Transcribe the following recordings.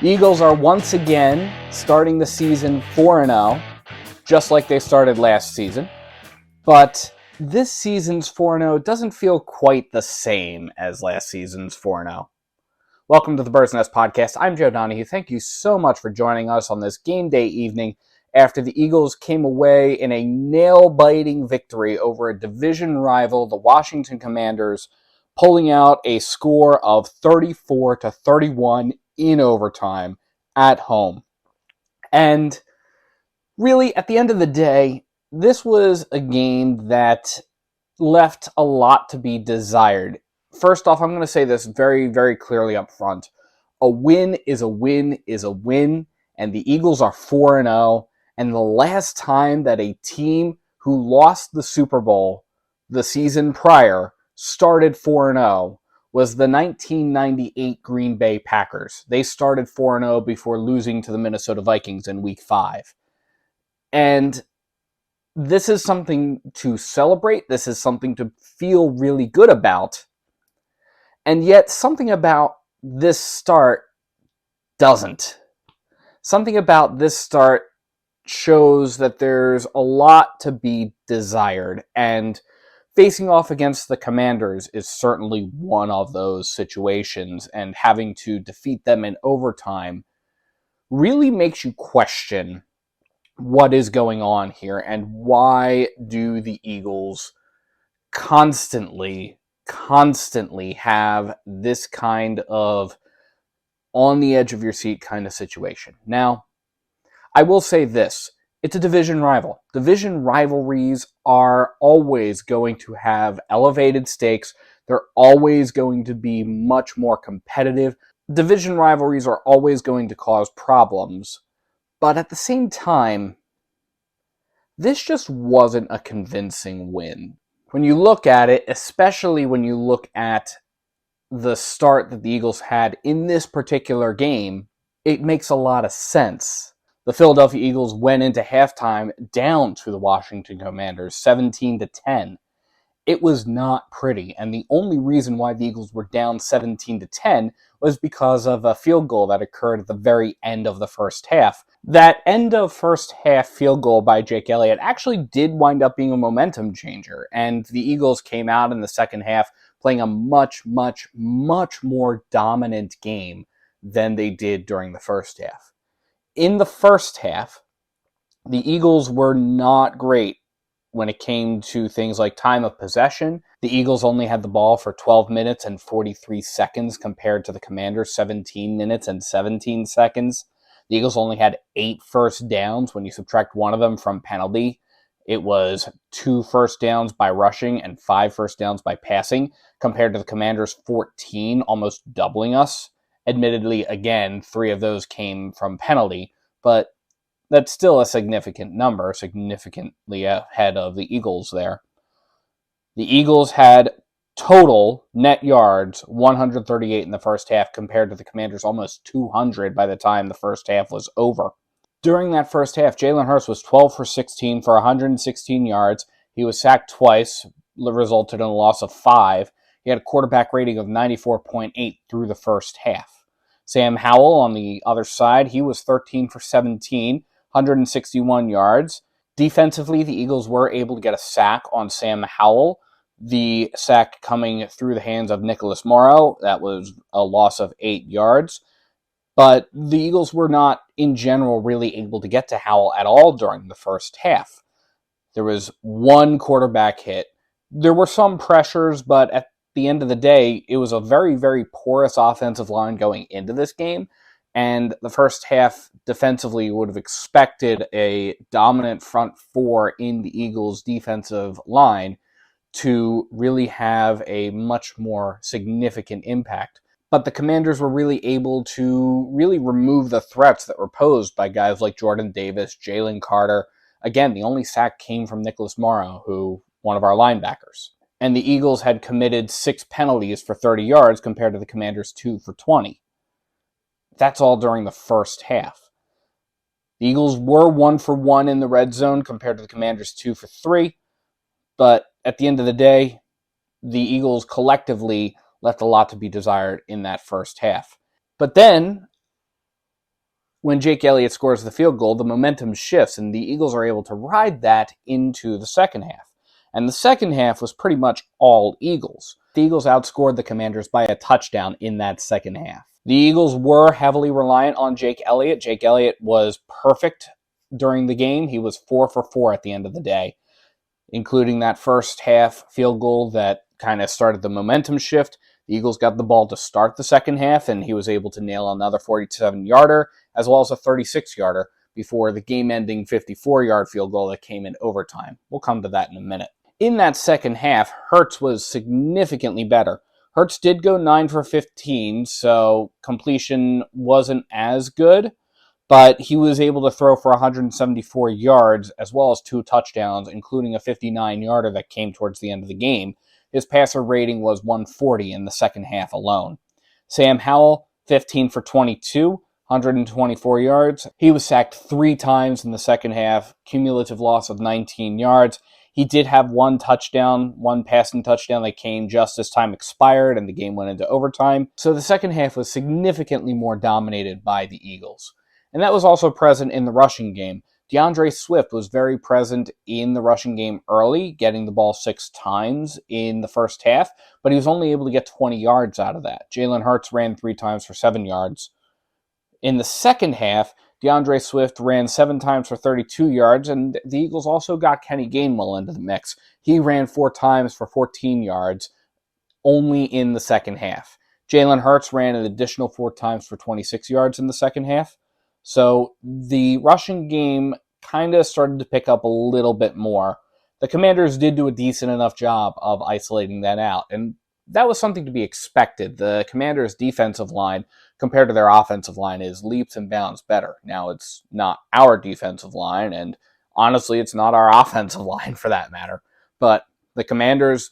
The Eagles are once again starting the season 4-0, just like they started last season. But this season's 4-0 doesn't feel quite the same as last season's 4-0. Welcome to the Bird's Nest Podcast. I'm Joe Donahue. Thank you so much for joining us on this game day evening after the Eagles came away in a nail-biting victory over a division rival, the Washington Commanders, pulling out a score of 34-31 in overtime at home. And really, at the end of the day, this was a game that left a lot to be desired. First off, I'm going to say this very, very clearly up front. A win is a win is a win, and the Eagles are 4-0. And the last time that a team who lost the Super Bowl the season prior started 4-0 was the 1998 Green Bay Packers. They started 4-0 before losing to the Minnesota Vikings in Week 5. And this is something to celebrate. This is something to feel really good about. And yet, something about this start doesn't. Something about this start shows that there's a lot to be desired. And facing off against the Commanders is certainly one of those situations. And having to defeat them in overtime really makes you question what is going on here and why do the Eagles constantly have this kind of on the edge of your seat kind of situation. Now, I will say this. It's a division rival. Division rivalries are always going to have elevated stakes. They're always going to be much more competitive. Division rivalries are always going to cause problems. But at the same time, this just wasn't a convincing win. When you look at it, especially when you look at the start that the Eagles had in this particular game, it makes a lot of sense. The Philadelphia Eagles went into halftime down to the Washington Commanders 17-10. It was not pretty, and the only reason why the Eagles were down 17-10 was because of a field goal that occurred at the very end of the first half. That end of first half field goal by Jake Elliott actually did wind up being a momentum changer, and the Eagles came out in the second half playing a much, much, much more dominant game than they did during the first half. In the first half, the Eagles were not great when it came to things like time of possession. The Eagles only had the ball for 12 minutes and 43 seconds compared to the Commanders' 17 minutes and 17 seconds. The Eagles only had 8 first downs when you subtract one of them from penalty. It was 2 first downs by rushing and 5 first downs by passing compared to the Commanders' 14, almost doubling us. Admittedly, again, 3 of those came from penalty, but that's still a significant number, significantly ahead of the Eagles there. The Eagles had total net yards 138 in the first half compared to the Commanders' almost 200 by the time the first half was over. During that first half, Jalen Hurts was 12 for 16 for 116 yards. He was sacked twice, resulted in a loss of 5. He had a quarterback rating of 94.8 through the first half. Sam Howell on the other side, he was 13 for 17, 161 yards. Defensively, the Eagles were able to get a sack on Sam Howell. The sack coming through the hands of Nicholas Morrow. That was a loss of 8 yards. But the Eagles were not, in general, really able to get to Howell at all during the first half. There was one quarterback hit. There were some pressures, but at the end of the day, it was a very, very porous offensive line going into this game. And the first half, defensively, you would have expected a dominant front four in the Eagles' defensive line to really have a much more significant impact. But the Commanders were really able to really remove the threats that were posed by guys like Jordan Davis, Jalen Carter. Again, the only sack came from Nicholas Morrow, one of our linebackers. And the Eagles had committed 6 penalties for 30 yards compared to the Commanders' 2 for 20. That's all during the first half. The Eagles were 1 for 1 in the red zone compared to the Commanders' 2 for 3. But at the end of the day, the Eagles collectively left a lot to be desired in that first half. But then, when Jake Elliott scores the field goal, the momentum shifts, and the Eagles are able to ride that into the second half. And the second half was pretty much all Eagles. The Eagles outscored the Commanders by a touchdown in that second half. The Eagles were heavily reliant on Jake Elliott. Jake Elliott was perfect during the game. He was 4 for 4 at the end of the day, including that first half field goal that kind of started the momentum shift. The Eagles got the ball to start the second half, and he was able to nail another 47-yarder as well as a 36-yarder before the game-ending 54-yard field goal that came in overtime. We'll come to that in a minute. In that second half, Hurts was significantly better. Hurts did go 9 for 15, so completion wasn't as good, but he was able to throw for 174 yards as well as 2 touchdowns, including a 59-yarder that came towards the end of the game. His passer rating was 140 in the second half alone. Sam Howell, 15 for 22, 124 yards. He was sacked 3 times in the second half, cumulative loss of 19 yards. He did have one passing touchdown that came just as time expired and the game went into overtime. So the second half was significantly more dominated by the Eagles. And that was also present in the rushing game. DeAndre Swift was very present in the rushing game early, getting the ball 6 times in the first half, but he was only able to get 20 yards out of that. Jalen Hurts ran 3 times for 7 yards. In the second half, DeAndre Swift ran 7 times for 32 yards, and the Eagles also got Kenny Gainwell into the mix. He ran 4 times for 14 yards only in the second half. Jalen Hurts ran an additional 4 times for 26 yards in the second half. So the rushing game kind of started to pick up a little bit more. The Commanders did do a decent enough job of isolating that out, and that was something to be expected. The Commanders' defensive line, compared to their offensive line, is leaps and bounds better. Now, it's not our defensive line, and honestly, it's not our offensive line for that matter. But the Commanders,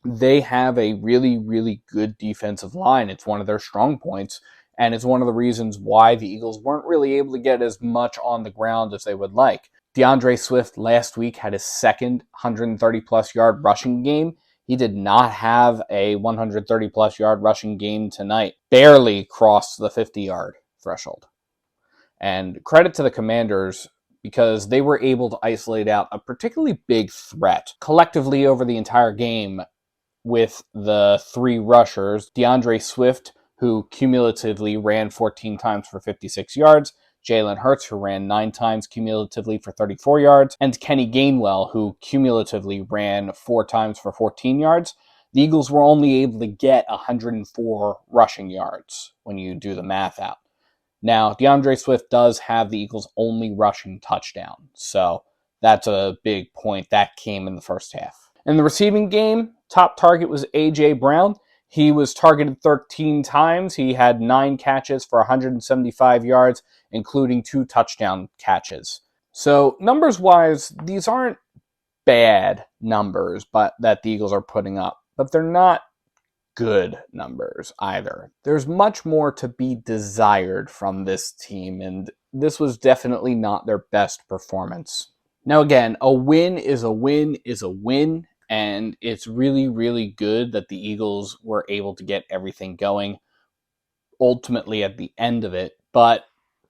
they have a really, really good defensive line. It's one of their strong points, and it's one of the reasons why the Eagles weren't really able to get as much on the ground as they would like. DeAndre Swift last week had his second 130-plus yard rushing game. He did not have a 130-plus yard rushing game tonight. Barely crossed the 50-yard threshold. And credit to the Commanders because they were able to isolate out a particularly big threat collectively over the entire game with the 3 rushers. DeAndre Swift, who cumulatively ran 14 times for 56 yards, Jalen Hurts, who ran 9 times cumulatively for 34 yards, and Kenny Gainwell, who cumulatively ran 4 times for 14 yards. The Eagles were only able to get 104 rushing yards when you do the math out. Now, DeAndre Swift does have the Eagles' only rushing touchdown, so that's a big point. That came in the first half. In the receiving game, top target was A.J. Brown. He was targeted 13 times. He had 9 catches for 175 yards, including 2 touchdown catches. So numbers-wise, these aren't bad numbers but that the Eagles are putting up, but they're not good numbers either. There's much more to be desired from this team, and this was definitely not their best performance. Now again, a win is a win is a win, and it's really, really good that the Eagles were able to get everything going ultimately at the end of it. But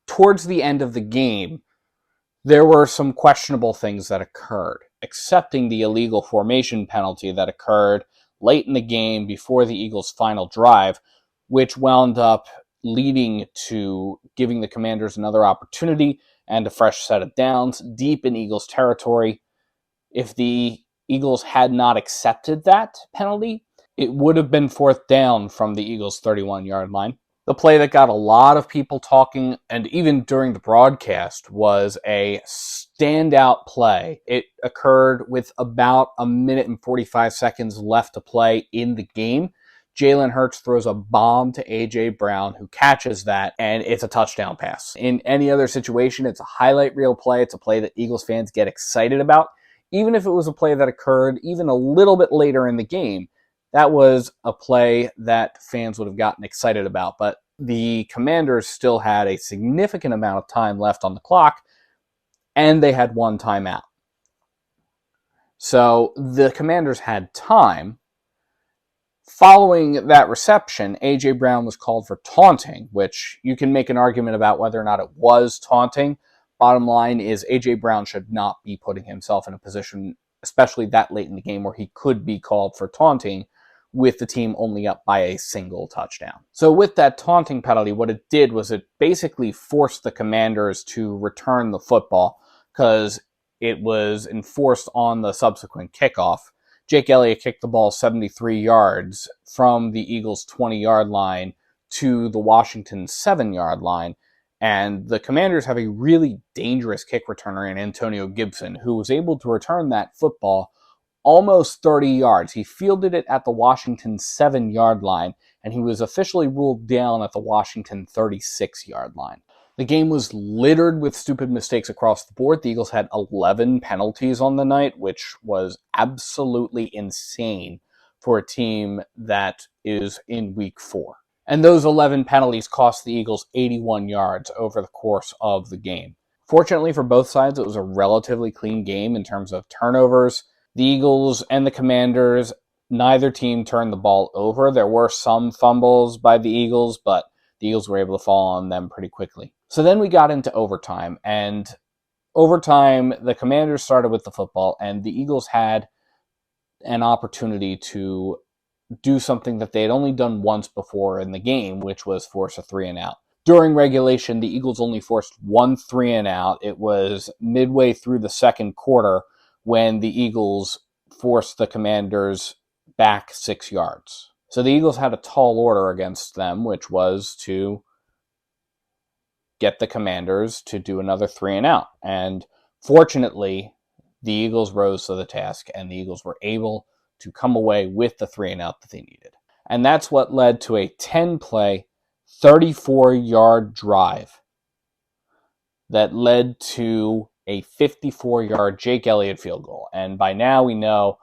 towards the end of the game, there were some questionable things that occurred, excepting the illegal formation penalty that occurred late in the game before the Eagles' final drive, which wound up leading to giving the Commanders another opportunity and a fresh set of downs deep in Eagles territory. If the Eagles had not accepted that penalty, it would have been 4th down from the Eagles' 31-yard line. The play that got a lot of people talking, and even during the broadcast, was a standout play. It occurred with about 1 minute and 45 seconds left to play in the game. Jalen Hurts throws a bomb to A.J. Brown, who catches that, and it's a touchdown pass. In any other situation, it's a highlight reel play. It's a play that Eagles fans get excited about. Even if it was a play that occurred even a little bit later in the game, that was a play that fans would have gotten excited about. But the Commanders still had a significant amount of time left on the clock, and they had 1 timeout. So the Commanders had time, Following that reception, A.J. Brown was called for taunting, which you can make an argument about whether or not it was taunting. Bottom line is A.J. Brown should not be putting himself in a position, especially that late in the game, where he could be called for taunting with the team only up by a single touchdown. So with that taunting penalty, what it did was it basically forced the Commanders to return the football because it was enforced on the subsequent kickoff. Jake Elliott kicked the ball 73 yards from the Eagles' 20-yard line to the Washington 7-yard line. And the Commanders have a really dangerous kick returner in Antonio Gibson, who was able to return that football almost 30 yards. He fielded it at the Washington 7-yard line, and he was officially ruled down at the Washington 36-yard line. The game was littered with stupid mistakes across the board. The Eagles had 11 penalties on the night, which was absolutely insane for a team that is in week 4. And those 11 penalties cost the Eagles 81 yards over the course of the game. Fortunately for both sides, it was a relatively clean game in terms of turnovers. The Eagles and the Commanders, neither team turned the ball over. There were some fumbles by the Eagles, but the Eagles were able to fall on them pretty quickly. So then we got into overtime, and overtime, the Commanders started with the football, and the Eagles had an opportunity to do something that they had only done once before in the game, which was force a 3-and-out. During regulation, the Eagles only forced one 3-and-out. It was midway through the second quarter when the Eagles forced the Commanders back 6 yards. So the Eagles had a tall order against them, which was to get the Commanders to do another 3-and-out. And fortunately, the Eagles rose to the task, and the Eagles were able to come away with the 3-and-out that they needed. And that's what led to a 10-play, 34-yard drive that led to a 54-yard Jake Elliott field goal. And by now we know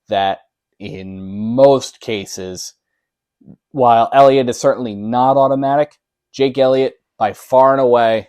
that in most cases, while Elliott is certainly not automatic, Jake Elliott, by far and away,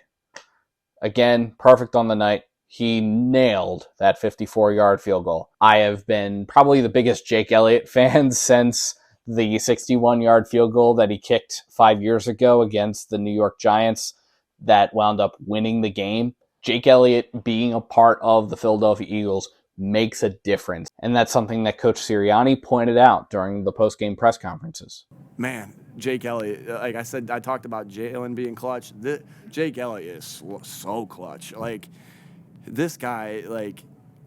again, perfect on the night, he nailed that 54-yard field goal. I have been probably the biggest Jake Elliott fan since the 61-yard field goal that he kicked 5 years ago against the New York Giants that wound up winning the game. Jake Elliott being a part of the Philadelphia Eagles makes a difference. And that's something that Coach Sirianni pointed out during the post-game press conferences. Man, Jake Elliott, like I said, I talked about Jalen being clutch. Jake Elliott is so clutch. Like, this guy, like,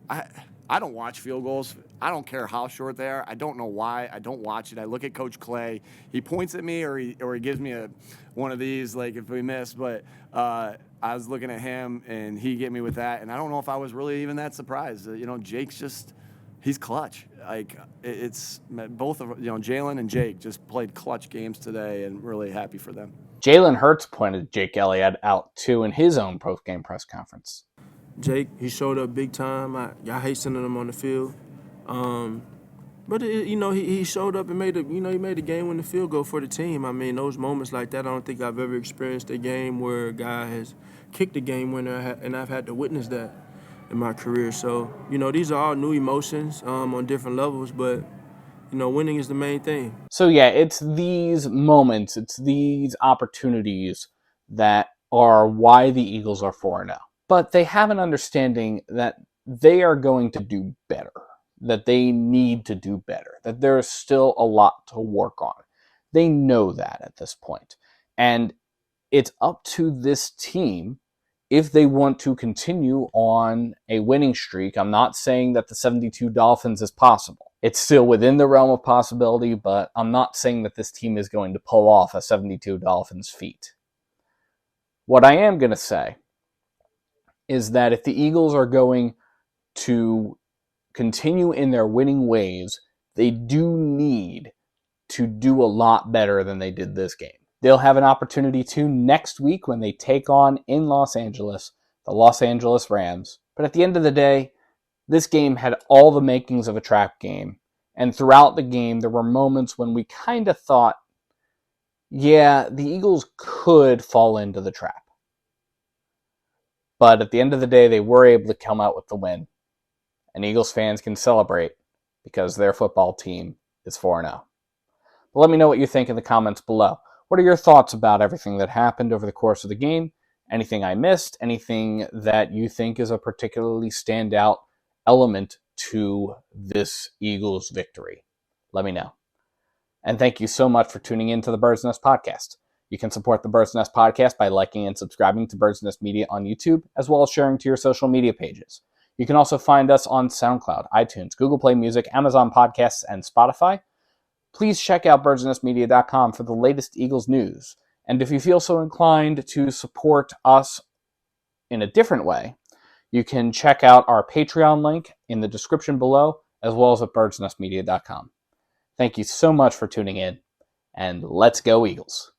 I don't watch field goals. I don't care how short they are. I don't know why. I don't watch it. I look at Coach Clay. He points at me or he gives me one of these, like, if we miss. But I was looking at him, and he get me with that. And I don't know if I was really even that surprised. Jake's just – he's clutch. Like, it's both of Jalen and Jake just played clutch games today, and really happy for them. Jalen Hurts pointed Jake Elliott out too in his own post-game press conference. Jake, he showed up big time. I hate sending him on the field, but he showed up and made he made a game-winning field goal for the team. I mean, those moments like that, I don't think I've ever experienced a game where a guy has kicked a game winner, and I've had to witness that in my career. So, these are all new emotions on different levels, but, winning is the main thing. So, yeah, it's these moments, it's these opportunities that are why the Eagles are 4-0. But they have an understanding that they are going to do better, that they need to do better, that there is still a lot to work on. They know that at this point. And it's up to this team if they want to continue on a winning streak. I'm not saying that the 72 Dolphins is possible. It's still within the realm of possibility, but I'm not saying that this team is going to pull off a 72 Dolphins feat. What I am going to say is that if the Eagles are going to continue in their winning ways, they do need to do a lot better than they did this game. They'll have an opportunity to next week when they take on, in Los Angeles, the Los Angeles Rams. But at the end of the day, this game had all the makings of a trap game. And throughout the game, there were moments when we kind of thought, yeah, the Eagles could fall into the trap. But at the end of the day, they were able to come out with the win. And Eagles fans can celebrate because their football team is 4-0. But let me know what you think in the comments below. What are your thoughts about everything that happened over the course of the game? Anything I missed? Anything that you think is a particularly standout element to this Eagles victory? Let me know. And thank you so much for tuning in to the Bird's Nest Podcast. You can support the Bird's Nest Podcast by liking and subscribing to Bird's Nest Media on YouTube, as well as sharing to your social media pages. You can also find us on SoundCloud, iTunes, Google Play Music, Amazon Podcasts, and Spotify. Please check out birdsnestmedia.com for the latest Eagles news. And if you feel so inclined to support us in a different way, you can check out our Patreon link in the description below, as well as at birdsnestmedia.com. Thank you so much for tuning in, and let's go Eagles.